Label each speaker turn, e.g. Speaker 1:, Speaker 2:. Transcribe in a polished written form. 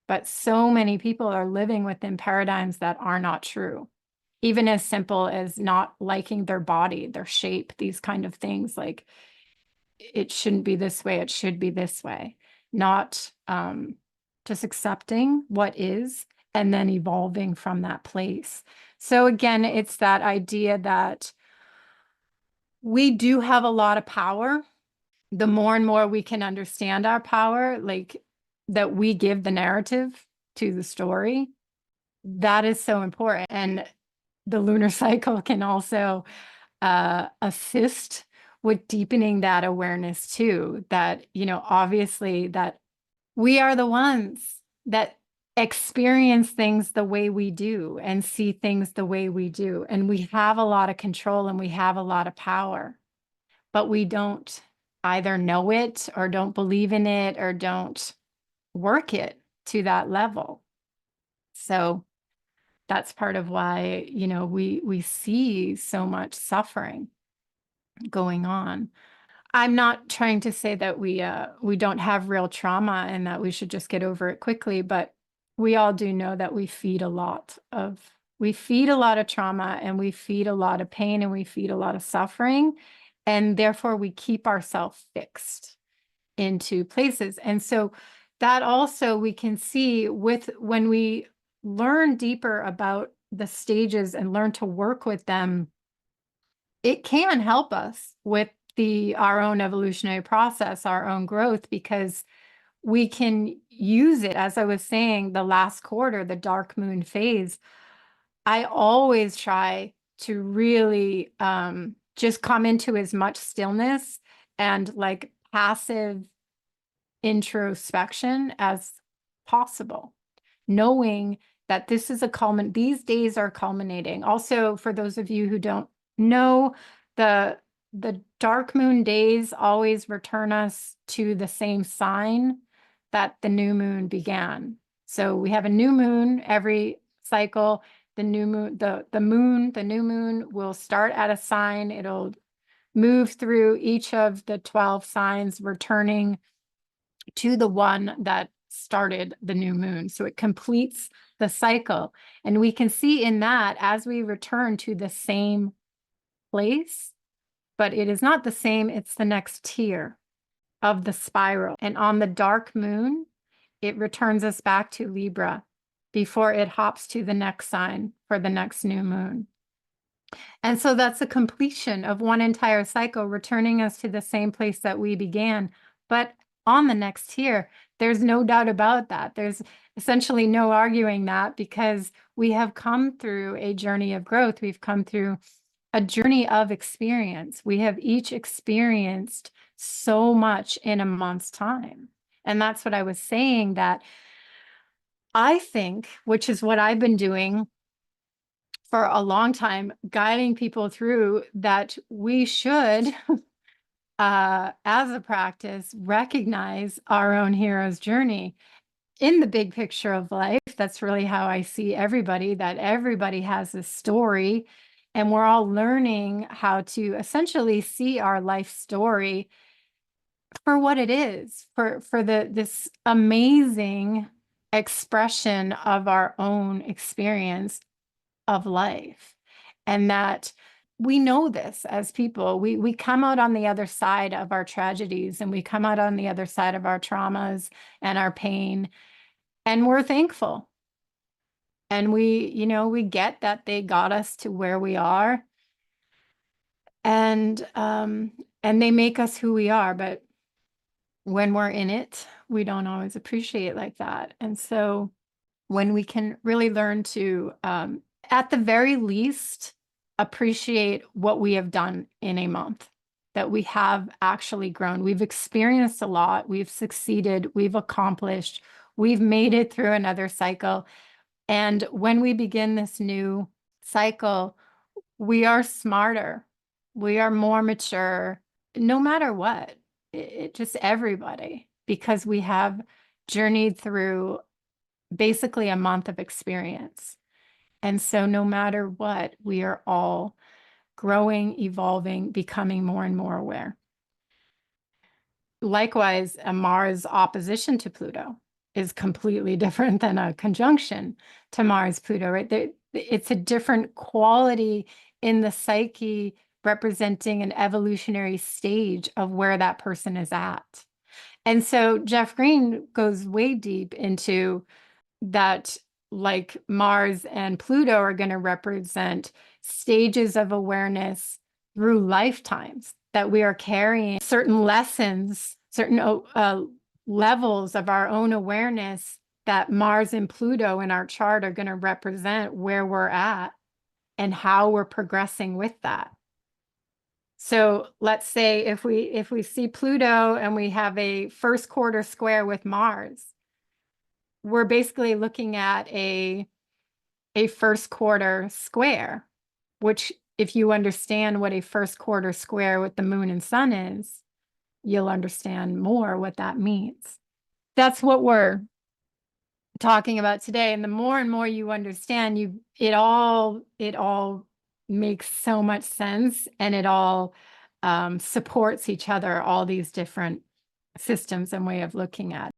Speaker 1: But so many people are living within paradigms that are not true. Even as simple as not liking their body, their shape, these kind of things, like it shouldn't be this way, it should be this way. Not just accepting what is and then evolving from that place. So again, it's that idea that we do have a lot of power. The more and more we can understand our power, like that we give the narrative to the story, that is so important. And the lunar cycle can also assist with deepening that awareness too, that, obviously that we are the ones that experience things the way we do and see things the way we do. And we have a lot of control and we have a lot of power, but we don't either know it or don't believe in it or don't work it to that level. So that's part of why, we see so much suffering going on. I'm not trying to say that we don't have real trauma and that we should just get over it quickly, but we all do know that we feed a lot of trauma and we feed a lot of pain and we feed a lot of suffering, and therefore we keep ourselves fixed into places. And so that also we can see with when we learn deeper about the stages and learn to work with them, it can help us with our own evolutionary process, our own growth, because we can use it. As I was saying, the last quarter, the dark moon phase, I always try to really just come into as much stillness and like passive introspection as possible, knowing that this is these days are culminating. Also, for those of you who don't know, the dark moon days always return us to the same sign that the new moon began. So we have a new moon every cycle. The new moon, the new moon will start at a sign. It'll move through each of the 12 signs, returning to the one that started the new moon. So it completes the cycle. And we can see in that as we return to the same place, but it is not the same, it's the next tier of the spiral. And on the dark moon, it returns us back to Libra before it hops to the next sign for the next new moon. And so that's a completion of one entire cycle, returning us to the same place that we began. But on the next tier, there's no doubt about that. There's essentially no arguing that, because we have come through a journey of growth. We've come through a journey of experience. We have each experienced so much in a month's time. And that's what I was saying, that I think, which is what I've been doing for a long time, guiding people through, that we should, as a practice, recognize our own hero's journey in the big picture of life. That's really how I see everybody, that everybody has a story, and we're all learning how to essentially see our life story for what it is, for this amazing expression of our own experience of life. And that we know this as people. We come out on the other side of our tragedies, and we come out on the other side of our traumas and our pain, and we're thankful. And we get that they got us to where we are, and they make us who we are. But when we're in it, we don't always appreciate it like that. And so when we can really learn to, at the very least, appreciate what we have done in a month, that we have actually grown. We've experienced a lot. We've succeeded. We've accomplished. We've made it through another cycle. And when we begin this new cycle, we are smarter. We are more mature, no matter what. Just everybody, because we have journeyed through basically a month of experience. And so no matter what, we are all growing, evolving, becoming more and more aware. Likewise, a Mars opposition to Pluto. is completely different than a conjunction to Mars Pluto, right? It's a different quality in the psyche representing an evolutionary stage of where that person is at. And so Jeff Green goes way deep into that, like Mars and Pluto are going to represent stages of awareness through lifetimes, that we are carrying certain lessons, certain levels of our own awareness, that Mars and Pluto in our chart are going to represent where we're at and how we're progressing with that. So let's say if we see Pluto and we have a first quarter square with Mars, we're basically looking at a first quarter square, which if you understand what a first quarter square with the moon and sun is, you'll understand more what that means. That's what we're talking about today. And the more and more you understand, it all makes so much sense, and it all supports each other, all these different systems and way of looking at it.